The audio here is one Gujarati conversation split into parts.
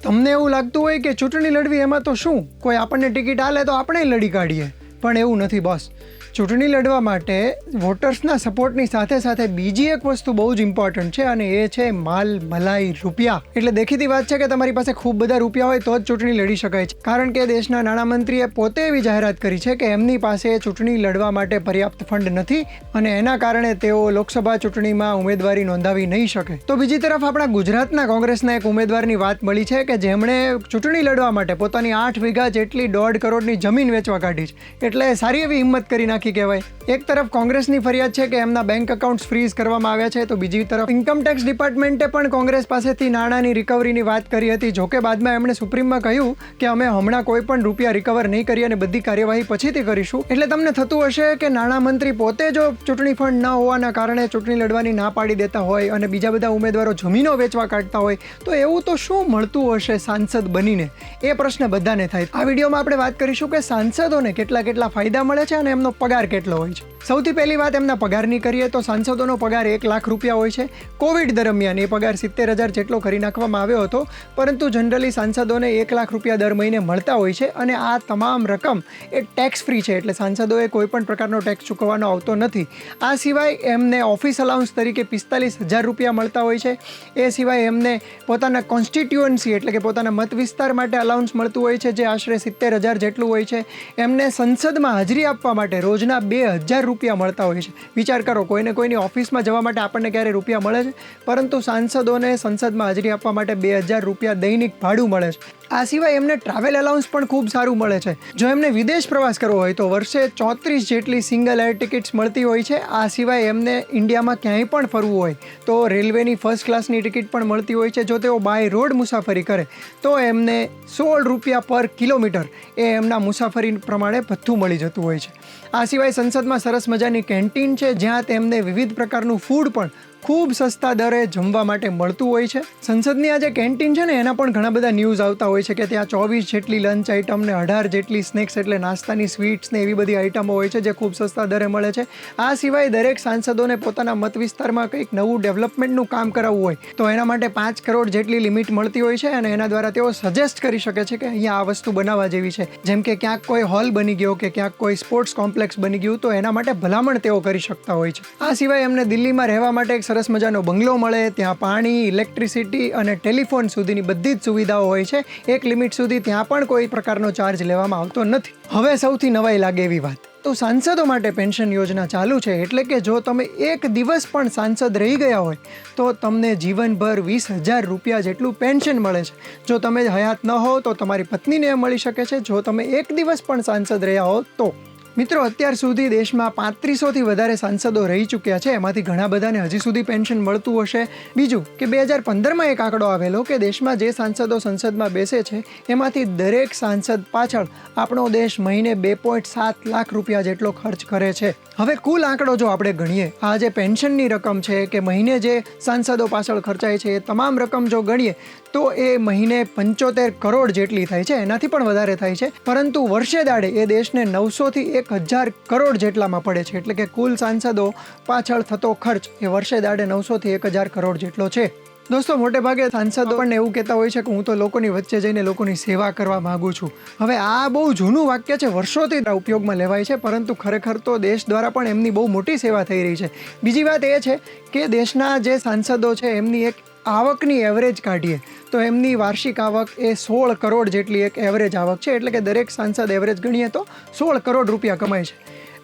તમને એવું લાગતું હોય કે ચૂંટણી લડવી એમાં તો શું, કોઈ આપણને ટિકિટ આલે તો આપણે લડી કાઢીએ, પણ એવું નથી બોસ. ચૂંટણી લડવા માટે વોટર્સના સપોર્ટની સાથે સાથે બીજી એક વસ્તુ બહુ જ ઇમ્પોર્ટન્ટ છે અને એ છે માલ મલાઈ રૂપિયા. એટલે દેખીતી વાત છે કે તમારી પાસે ખૂબ બધા રૂપિયા હોય તો જ ચૂંટણી લડી શકાય છે, કારણ કે દેશના નાણામંત્રીએ પોતે એવી જાહેરાત કરી છે કે એમની પાસે ચૂંટણી લડવા માટે પર્યાપ્ત ફંડ નથી અને એના કારણે તેઓ લોકસભા ચૂંટણીમાં ઉમેદવારી નોંધાવી નહીં શકે. તો બીજી તરફ આપણા ગુજરાતના કોંગ્રેસના એક ઉમેદવારની વાત મળી છે કે જેમણે ચૂંટણી લડવા માટે પોતાની 8 વીઘા જેટલી 1.5 કરોડની જમીન વેચવા કાઢી છે. એટલે સારી એવી હિંમત કરી નાખી કહેવાય. એક તરફ કોંગ્રેસની ફરિયાદ છે કે એમના બેંક એકાઉન્ટ્સ ફ્રીઝ કરવામાં આવ્યા છે, તો બીજી તરફ ઇન્કમ ટેક્સ ડિપાર્ટમેન્ટે પણ કોંગ્રેસ પાસેથી નાણાંની રિકવરીની વાત કરી હતી. જોકે બાદમાં એમણે સુપ્રીમમાં કહ્યું કે અમે હમણાં કોઈ પણ રૂપિયા રિકવર નહીં કરીએ અને બધી કાર્યવાહી પછીથી કરીશું. એટલે તમને થતું હશે કે નાણામંત્રી પોતે જો ચૂંટણી ફંડ ન હોવાના કારણે ચૂંટણી લડવાની ના પાડી દેતા હોય અને બીજા બધા ઉમેદવારો જમીનો વેચવા કાઢતા હોય તો એવું તો શું મળતું હશે સાંસદ બનીને, એ પ્રશ્ન બધાને થાય. આ વિડીયોમાં આપણે વાત કરીશું કે સાંસદોને કેટલા ફાયદા મળે છે અને એમનો પગાર કેટલો હોય છે. સૌથી પહેલી વાત એમના પગારની કરીએ તો સાંસદોનો પગાર 1 લાખ રૂપિયા હોય છે. કોવિડ દરમિયાન એ પગાર 70,000 જેટલો કરી નાખવામાં આવ્યો હતો, પરંતુ જનરલી સાંસદોને 1 લાખ રૂપિયા દર મહિને મળતા હોય છે અને આ તમામ રકમ એ ટેક્સ ફ્રી છે, એટલે સાંસદોએ કોઈ પણ પ્રકારનો ટેક્સ ચૂકવવાનો આવતો નથી. આ સિવાય એમને ઓફિસ અલાઉન્સ તરીકે 45,000 રૂપિયા મળતા હોય છે. એ સિવાય એમને પોતાના કોન્સ્ટિટ્યુઅન્સી એટલે કે પોતાના મત વિસ્તાર માટે અલાઉન્સ મળતું હોય છે, જે આશરે 70,000 જેટલું હોય છે. એમને સંસદમાં હાજરી આપવા માટે રોજના 2,000 રૂપિયા મળતા હોય છે. વિચાર કરો, કોઈની ઓફિસમાં જવા માટે આપણને ક્યારે રૂપિયા મળે છે, પરંતુ સાંસદોને સંસદમાં હાજરી આપવા માટે 2,000 રૂપિયા દૈનિક ભાડું મળે છે. આ સિવાય એમને ટ્રાવેલ અલાઉન્સ પણ ખૂબ સારું મળે છે. જો એમને વિદેશ પ્રવાસ કરવો હોય તો વર્ષે 34 જેટલી સિંગલ એર ટિકિટ્સ મળતી હોય છે. આ સિવાય એમને ઇન્ડિયામાં ક્યાંય પણ ફરવું હોય તો રેલવેની ફર્સ્ટ ક્લાસની ટિકિટ પણ મળતી હોય છે. જો તેઓ બાય રોડ મુસાફરી કરે તો એમને 16 રૂપિયા પર કિલોમીટર એ એમના મુસાફરી પ્રમાણે ભથ્થું મળી જતું હોય છે. આ સિવાય સંસદમાં સરસ મજાની કેન્ટીન છે, જ્યાં તેમને વિવિધ પ્રકારનું ફૂડ પણ ખૂબ સસ્તા દરે જમવા માટે મળતું હોય છે. સંસદની આ જે કેન્ટીન છે ને એના પણ ઘણા બધા ન્યૂઝ આવતા હોય છે કે ત્યાં 24 જેટલી લંચ આઇટમ ને 18 જેટલી સ્નેક્સ એટલે નાસ્તાની સ્વીટ્સ ને એવી બધી આઇટમો હોય છે જે ખૂબ સસ્તા દરે મળે છે. આ સિવાય દરેક સાંસદોને પોતાના મત વિસ્તારમાં કંઈક નવું ડેવલપમેન્ટનું કામ કરાવવું હોય તો એના માટે 5 કરોડ જેટલી લિમિટ મળતી હોય છે અને એના દ્વારા તેઓ સજેસ્ટ કરી શકે છે કે અહીંયા આ વસ્તુ બનાવવા જેવી છે. જેમ કે ક્યાંક કોઈ હોલ બની ગયો કે ક્યાંક કોઈ સ્પોર્ટ્સ કોમ્પ્લેક્સ બની ગયું તો એના માટે ભલામણ તેઓ કરી શકતા હોય છે. આ સિવાય એમને દિલ્હીમાં રહેવા માટે સરસ મજાનો બંગલો મળે, ત્યાં પાણી, ઇલેક્ટ્રિસિટી અને ટેલિફોન સુધીની બધી જ સુવિધાઓ હોય છે. એક લિમિટ સુધી ત્યાં પણ કોઈ પ્રકારનો ચાર્જ લેવામાં આવતો નથી. હવે સૌથી નવાઈ લાગે એવી વાત, તો સાંસદો માટે પેન્શન યોજના ચાલુ છે. એટલે કે જો તમે એક દિવસ પણ સાંસદ રહી ગયા હોય તો તમને જીવનભર 20,000 રૂપિયા જેટલું પેન્શન મળે છે. જો તમે હયાત ન હો તો તમારી પત્નીને મળી શકે છે, જો તમે એક દિવસ પણ સાંસદ રહ્યા હો તો. મિત્રો, અત્યાર સુધી દેશમાં 3500થી વધારે સાંસદો રહી ચૂક્યા છે. એમાંથી ઘણા બધાને હજી સુધી પેન્શન મળતું હશે. બીજું કે 2015માં એક આંકડો આવેલો કે દેશમાં જે સાંસદો સંસદમાં બેસે છે એમાંથી દરેક સાંસદ પાછળ આપણો દેશ મહિને 2.7 લાખ રૂપિયા જેટલો ખર્ચ કરે છે. હવે કુલ આંકડો જો આપણે ગણીએ, આ જે પેન્શનની રકમ છે કે મહિને જે સાંસદો પાછળ ખર્ચાય છે એ તમામ રકમ જો ગણીએ તો એ મહિને 75 કરોડ જેટલી થાય છે, એનાથી પણ વધારે થાય છે. પરંતુ વર્ષે દાડે એ દેશને 900થી 1,000 કરોડ જેટલામાં પડે છે. એટલે કે કુલ સાંસદો પાછળ થતો ખર્ચ એ વર્ષે દાડે 900થી 1,000 કરોડ જેટલો છે. દોસ્તો, મોટે ભાગે સાંસદો પણ એવું કહેતા હોય છે કે હું તો લોકોની વચ્ચે જઈને લોકોની સેવા કરવા માંગુ છું. હવે આ બહુ જૂનું વાક્ય છે, વર્ષોથી ઉપયોગમાં લેવાય છે, પરંતુ ખરેખર તો દેશ દ્વારા પણ એમની બહુ મોટી સેવા થઈ રહી છે. બીજી વાત એ છે કે દેશના જે સાંસદો છે એમની એક આવકની એવરેજ કાઢીએ તો એમની વાર્ષિક આવક એ 16 કરોડ જેટલી એક એવરેજ આવક છે. એટલે કે દરેક સાંસદ એવરેજ ગણીએ તો 16 કરોડ રૂપિયા કમાય છે.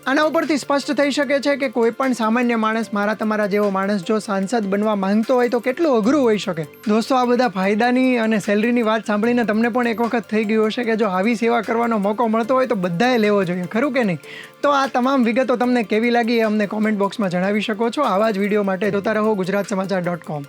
આના ઉપરથી સ્પષ્ટ થઈ શકે છે કે કોઈ પણ સામાન્ય માણસ, મારા તમારા જેવો માણસ જો સાંસદ બનવા માંગતો હોય તો કેટલું અઘરું હોઈ શકે. દોસ્તો, આ બધા ફાયદાની અને સેલરીની વાત સાંભળીને તમને પણ એક વખત થઈ ગયું હશે કે જો આવી સેવા કરવાનો મોકો મળતો હોય તો બધાએ લેવો જોઈએ, ખરું કે નહીં? તો આ તમામ વિગતો તમને કેવી લાગી એ અમને કોમેન્ટ બોક્સમાં જણાવી શકો છો. આવા જ વિડીયો માટે જોતા રહો gujaratsamachar.com.